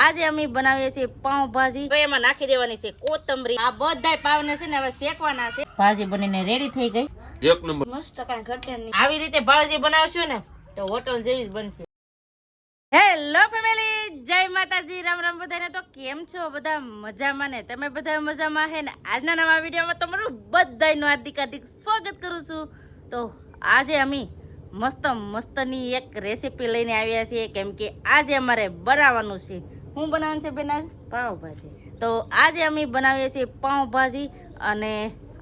આજે અમે બનાવીએ છીએ પાઉંભાજી। તો એમાં નાખી દેવાની છે કોથમરી। આ બધાય પાવને છે ને હવે શેકવાના છે। ભાજી બનીને રેડી થઈ ગઈ, એક નંબર મસ્ત કાંઈ ઘટે નહીં। આવી રીતે ભાજી બનાવશો ને તો હોટલ જેવી જ બનશે। હેલો ફેમિલી, જય માતાજી, રામ રામ બધાને। તો કેમ છો બધા? મજામાં ને? તમે બધા મજામાં હે ને? આજના નવા વિડીયોમાં તમારું બધાયનું હાર્દિક હાર્દિક સ્વાગત કરું છું। તો આજે અમે મસ્તની એક રેસીપી લઈને આવ્યા છીએ, કેમ કે આજે અમારે બનાવવાનું છે। શું બનાવવાનું છે બેન? પાઉંભાજી। તો આજે અમે બનાવીએ છીએ પાઉંભાજી, અને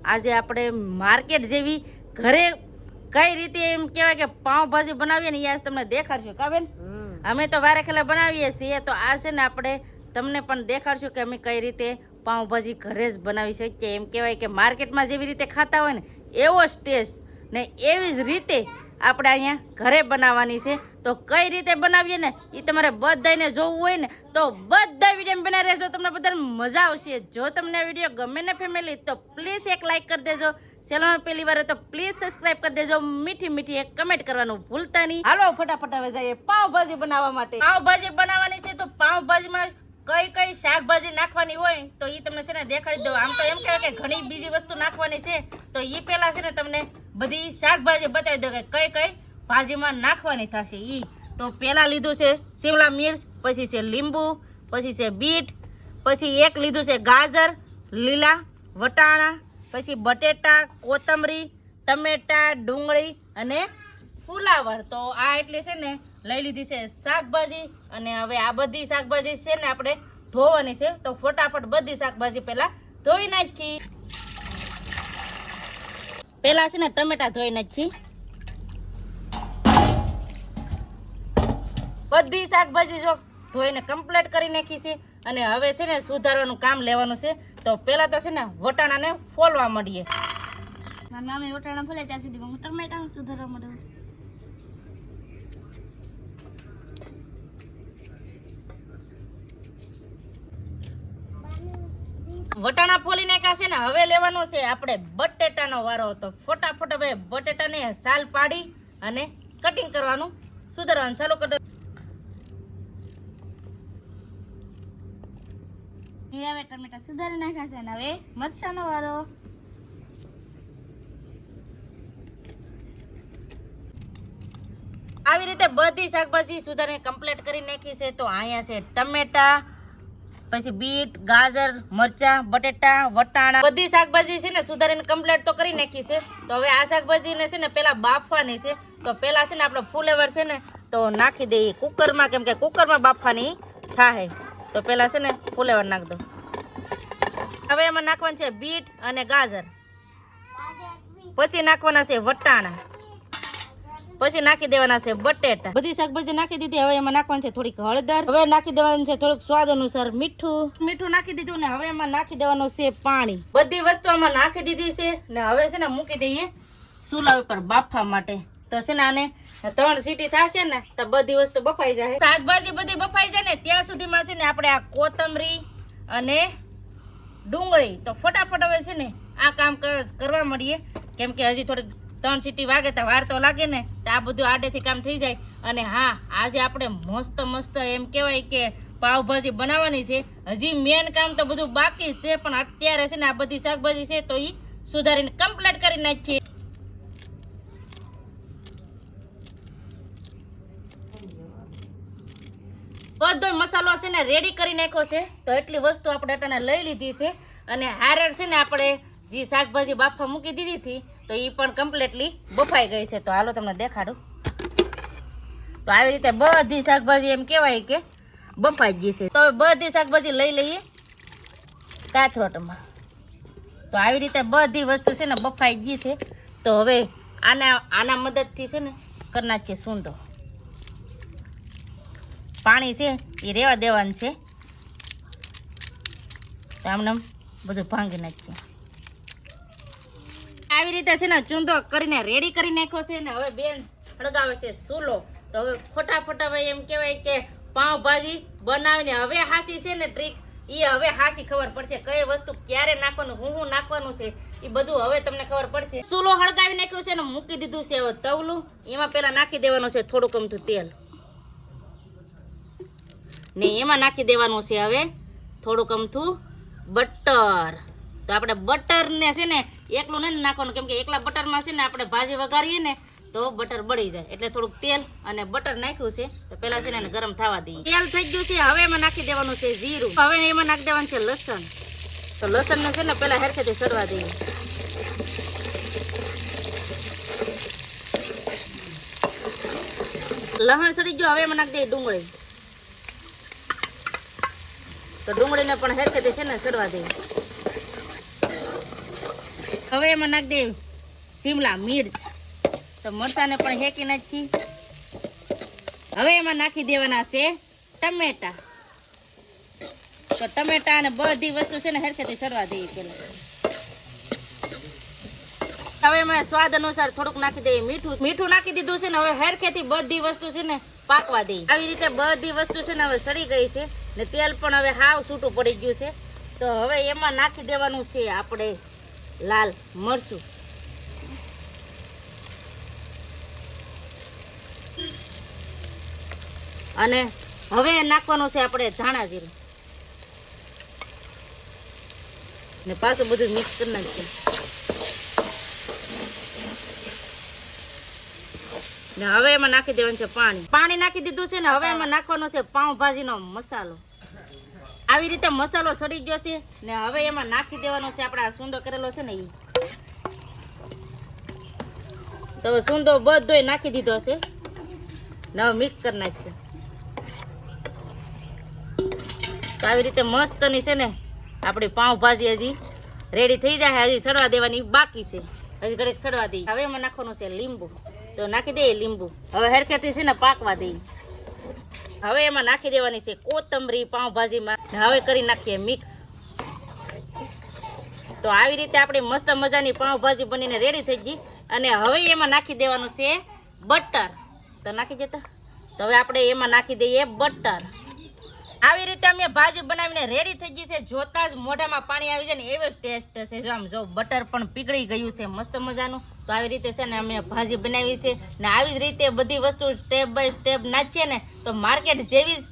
આજે આપણે માર્કેટ જેવી ઘરે કઈ રીતે એમ કહેવાય કે પાઉંભાજી બનાવીએ ને એ આજ તમને દેખાડશું। કા બેન? અમે તો વારે ખેલા બનાવીએ છીએ, તો આ છે ને આપણે તમને પણ દેખાડશું કે અમે કઈ રીતે પાઉંભાજી ઘરે જ બનાવી શકીએ। એમ કહેવાય કે માર્કેટમાં જેવી રીતે ખાતા હોય ને એવો જ ટેસ્ટ ને એવી જ રીતે આપણે અહીંયા ઘરે બનાવવાની છે। તો કઈ રીતે બનાવીએ ને એ તમારે બધાને જોવું હોય ને તો બધા વિડીયો બનાવી રહેજો, તમને બધાને મજા આવશે। જો તમને આ વિડીયો ગમે ને ફેમિલી તો પ્લીઝ એક લાઇક કરી દેજો, ચેનલ પહેલી વાર તો પ્લીઝ સબસ્ક્રાઇબ કરી દેજો, મીઠી એક કમેન્ટ કરવાનું ભૂલતા નહીં। હાલો ફટાફટ હવે જઈએ પાવભાજી બનાવવા માટે। પાવભાજી બનાવવાની છે તો પાવભાજીમાં કઈ શાકભાજી નાખવાની હોય તો એ તમને છે ને દેખાડી દઉં। આમ તો એમ કહેવાય કે ઘણી બીજી વસ્તુ નાખવાની છે, તો એ પહેલા છે ને તમને બધી શાકભાજી બતાવી દઉં કે કઈ ભાજીમાં નાખવાની થશે। ઈ તો પહેલા લીધું છે શિમલા મિર્ચ, પછી છે લીંબુ, પછી છે બીટ, પછી એક લીધું છે ગાજર, લીલા વટાણા, પછી બટેટા, કોથમરી, ટમેટા, ડુંગળી અને ફુલાવર। તો આ એટલી છે ને લઈ લીધી છે શાકભાજી, અને હવે આ બધી શાકભાજી છે ને આપણે ધોવાની છે। તો ફટાફટ બધી શાકભાજી પહેલા ધોઈ નાખી। પહેલા છે ને ટમેટા ધોઈ નાખી। બધી શાકભાજી જો ધોઈને કમ્પ્લીટ કરી નાખી છે, અને હવે છે ને સુધારવાનું કામ લેવાનું છે। તો પહેલા તો છે ને વટાણાને ફોલવા માંડીએ। મારી મામી વટાણા ફોલે ત્યાં સુધી હું ટમેટા સુધારવા માંડું। વટાણા ફોલી નાખ્યા છે ને હવે લેવાનો છે આપણે બટેટાનો વારો। તો ફટાફટ હવે બટેટાને સાલ પાડી અને કટિંગ કરવાનું સુધારવાનું ચાલુ કરી દે। હવે ટમેટા સુધારી નાખ્યા છે ને હવે મરચાંનો વારો। આવી રીતે બધી શાકભાજી સુધારીને કમ્પ્લીટ કરી નાખી છે। તો અહીંયા છે ટમેટા, પછી બીટ, ગાજર, મરચા, બટેટા, વટાણા, બધી શાકભાજી છે ને સુધારીને કમ્પ્લીટ તો કરી નાખી છે। તો હવે આ શાકભાજીને છે ને પેલા બાફવાની છે। તો પેલા છે ને આપણે ફુલેવર છે ને તો નાખી દઈએ કુકરમાં, કેમ કે કુકરમાં બાફવાની થાય। તો પેલા છે ને ફુલેવર નાખ દો। હવે એમાં નાખવાનું છે બીટ અને ગાજર, પછી નાખવાના છે વટાણા, પછી નાખી દેવાના છે બટેટા। બધી શાકભાજી નાખી દીધી। હવે એમાં નાખવાનું છે થોડીક હળદર, હવે નાખી દેવાનું છે થોડુંક સ્વાદ અનુસાર મીઠું નાખી દીધું ને હવે એમાં નાખી દેવાનું છે પાણી। બધી વસ્તુ આમાં નાખી દીધી છે ને હવે છે ને મૂકી દઈએ ચૂલા ઉપર બાફવા માટે। તો છે ને આને 3 સીટી થશે ને તો બધી વસ્તુ બફાઈ જાય। શાકભાજી બધી બફાઈ જાય ને ત્યાં સુધીમાં છે ને આપણે આ કોથમરી અને ડુંગળી તો ફટાફટ હવે છે ને આ કામ કરવા મળીએ, કેમ કે હજી થોડીક 3 સીટી વાગે તો વાર તો લાગે ને, તો આ બધું આડેથી કામ થઈ જાય। અને હા, આજે આપણે મસ્ત એમ કહેવાય કે પાવભાજી બનાવવાની છે। હજી મેન કામ તો બધું બાકી છે, પણ અત્યારે છે ને આ બધી શાકભાજી છે તો એ સુધારીને કમ્પ્લીટ કરી નાખીએ। બધો મસાલો છે ને રેડી કરી નાખ્યો છે। તો એટલી વસ્તુ આપણે અટાણે લઈ લીધી છે, અને હારેડ છે ને આપણે જે શાકભાજી બાફા મૂકી દીધી હતી તો એ પણ કમ્પ્લીટલી બફાઈ ગઈ છે। તો હાલો તમને દેખાડું। તો આવી રીતે બધી શાકભાજી એમ કહેવાય કે બફાઈ ગઈ છે। તો હવે બધી શાકભાજી લઈ લઈએ કાથરોટમાં। તો આવી રીતે બધી વસ્તુ છે ને બફાઈ ગઈ છે। તો હવે આના મદદથી છે ને કરી નાખીએ સૂંદો। પાણી છે એ રેવા દેવાનું છે। તો આમને બધું ભાંગી નાખીએ। આવી રીતે છે ને ચૂંદો કરીને રેડી કરી નાખ્યો છે, ને હવે બેન સળગાવે છે ચૂલો। તો હવે ફટાફટ હવે એમ કહેવાય કે પાઉંભાજી બનાવીને હવે હાસી છે ને ટ્રીક એ હવે હાસી ખબર પડશે, કઈ વસ્તુ ક્યારે નાખવાનું, હું નાખવાનું છે એ બધું હવે તમને ખબર પડશે। ચૂલો હળગાવી નાખ્યો છે ને મૂકી દીધું છે હવે તવલું, એમાં પેલા નાખી દેવાનું છે થોડુંક અમથું તેલ। ને એમાં નાખી દેવાનું છે હવે થોડુંક અમથું બટર. તો આપણે બટરને છે ને એકલું નથી નાખવાનું, કેમ કે એકલા બટરમાં છે ને આપણે ભાજી વઘારીએ ને તો બટર બળી જાય, એટલે થોડુંક તેલ અને બટર નાખ્યું છે. તો પેલા છે ને એને ગરમ થવા દઈએ. તેલ થઈ ગયું છે, હવે એમાં નાખી દેવાનું છે જીરું. હવે એમાં નાખી દેવાનું છે લસણ. તો લસણને છે ને પેલા હરખેથી સડવા દઈએ. લસણ સડી ગયું, હવે એમાં નાખી દઈએ ડુંગળી. તો ડુંગળીને પણ હરખેથી છે ને સડવા દઈએ. હવે એમાં નાખી દઈએ શિમલા મિર્ચ. તો મરચાને પણ હેકી નાખી. હવે એમાં નાખી દેવાના છે ટમેટા. તો ટમેટા અને બધી વસ્તુ છે ને હરખેથી સડવા દઈએ પેલા. હવે એમાં સ્વાદ અનુસાર થોડુંક નાખી દઈએ મીઠું. મીઠું નાખી દીધું છે ને હવે હરખેથી બધી વસ્તુ છે ને પાકવા દઈએ. આવી રીતે બધી વસ્તુ છે ને હવે સડી ગઈ છે ને તેલ પણ હવે હાવ છૂટું પડી ગયું છે. તો હવે એમાં નાખી દેવાનું છે આપણે લાલ મરચું. અને હવે નાખવાનું છે આપણે ધાણા જીરું ને પાછું બધું મિક્સ કરી નાખીએ. ને હવે એમાં નાખી દેવાનું છે પાણી. પાણી નાખી દીધું છે ને હવે એમાં નાખવાનો છે પાઉંભાજીનો મસાલો. આવી રીતે મસાલો સડી ગયો છે ને હવે એમાં નાખી દેવાનો છે આપણે આ સૂંદો કરેલો છે ને એ. તો હવે સૂંદો બધોય નાખી દીધો છે ને હવે મિક્સ કરી નાખીએ. તો આવી રીતે મસ્તની છે ને આપણી પાઉંભાજી હજી રેડી થઈ જાય. હજી સડવા દેવાની બાકી છે, હજી ઘડીક સડવા દઈએ. હવે એમાં નાખવાનું છે લીંબુ. તો નાખી દઈએ લીંબુ. હવે હરખેથી છે ને પાકવા દઈએ. હવે એમાં નાખી દેવાની છે કોથમરી પાઉંભાજીમાં. હવે કરી નાખીએ મિક્સ. તો આવી રીતે આપણી મસ્ત મજાની પાઉંભાજી બનીને રેડી થઈ ગઈ. અને હવે એમાં નાખી દેવાનું છે બટર. તો નાખી દેતા. તો હવે આપણે એમાં નાખી દઈએ બટર. આવી રીતે અમે ભાજી બનાવીને રેડી થઈ ગઈ છે. જોતા જ મોઢામાં પાણી આવી જાય ને એવો જ ટેસ્ટ છે. જો આમ જો બટર પણ પીગળી ગયું છે મસ્ત મજાનું. તો આવી રીતે છે ને અમે ભાજી બનાવી છે ને આવી જ રીતે બધી વસ્તુ સ્ટેપ બાય સ્ટેપ નાખીએ ને તો માર્કેટ જેવી જ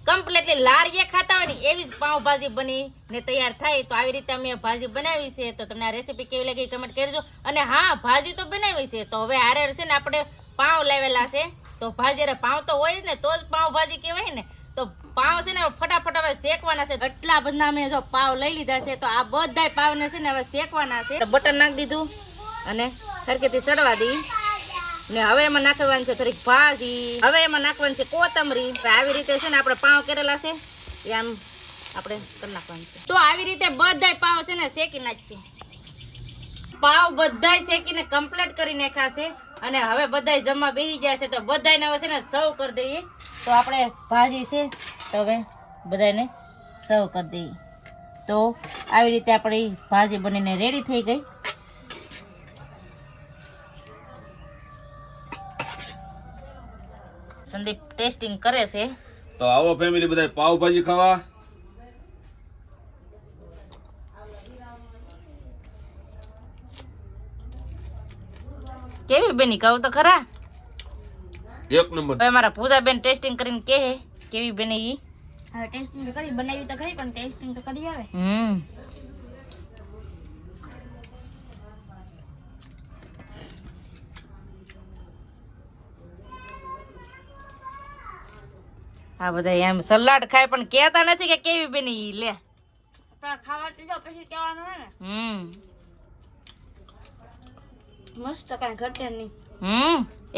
કમ્પ્લીટલી લારીએ ખાતા હોય ને એવી જ પાઉંભાજી બનીને તૈયાર થાય. તો આવી રીતે અમે ભાજી બનાવી છે. તો તમને આ રેસીપી કેવી લાગી કમેન્ટ કરજો. અને હા, ભાજી તો બનાવી છે તો હવે હારે છે ને આપણે પાઉં લાવેલા છે. તો ભાજી પાઉં તો હોય જ ને તો જ પાઉંભાજી કહેવાય ને. તો પાવ છે ને ફટાફટ હવે શેકવાના છે. એટલા બધા અમે જો પાવ લઈ લીધા છે તો આ બધા પાવને છે ને હવે શેકવાના છે. બટર નાખી દીધું અને હરખેથી સડવા દઈ. ને હવે એમાં નાખવાનું છે થોડીક ભાજી. હવે એમાં નાખવાનું છે કોથમરી. આવી રીતે છે ને આપણે પાવ કરેલા છે એ આમ આપણે કરી નાખવાનું છે. તો આવી રીતે બધા પાવ છે ને શેકી નાખીએ. પાવ બધા શેકીને કમ્પ્લીટ કરી નાખ્યા છે. અને હવે બધા જમવા બેસી ગયા છે. તો બધાને હવે છે ને સર્વ કરી દઈએ. તો આપણે ભાજી છે તો હવે બધાને સર્વ કરી દઈએ. તો આવી રીતે આપણી ભાજી બનીને રેડી થઈ ગઈ. સંદીપ ટેસ્ટિંગ કરે છે. તો આવો ફેમિલી બધા પાવભાજી ખાવા. કેવી બની કહું તો ખરા. એક નંબર. હવે મારા પૂજા બેન ટેસ્ટિંગ કરીને કહે કેવી બની ઈ. હવે ટેસ્ટિંગ તો કરી, બનાવી તો ખરી પણ ટેસ્ટિંગ તો કરી આવે. આ બધા એમ સલાડ ખાય પણ કહેતા નથી કે કેવી બની ઈ. લે પણ ખાવા તો પછી કહેવાનું હોય ને. મસ્ત કાંઈ ઘટે નહીં.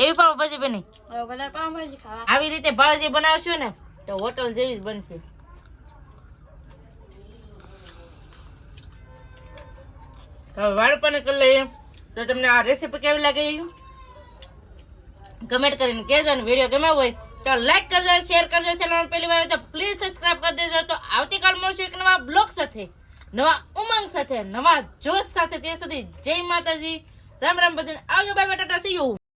એવી પાવભાજી બની. હવે બધા પાવભાજી ખાવા. આવી રીતે પાવભાજી બનાવશો ને તો હોટલ જેવી જ બનશે. હવે વાળપાને કરી લઈએ. તો તમને આ રેસીપી કેવી લાગી કમેન્ટ કરીને કહેજો. અને વિડીયો ગમ્યો હોય તો લાઈક કરજો, શેર કરજો. ચેનલ પહેલી વાર તો પ્લીઝ સબસ્ક્રાઇબ કરી દેજો. તો આવતીકાલ મળશું એક નવા બ્લોગ સાથે, નવા ઉમંગ સાથે, નવા જોશ સાથે. ત્યાં સુધી જય માતાજી, રામ રામ બધાને આવજો. Bye bye, Tata, C you.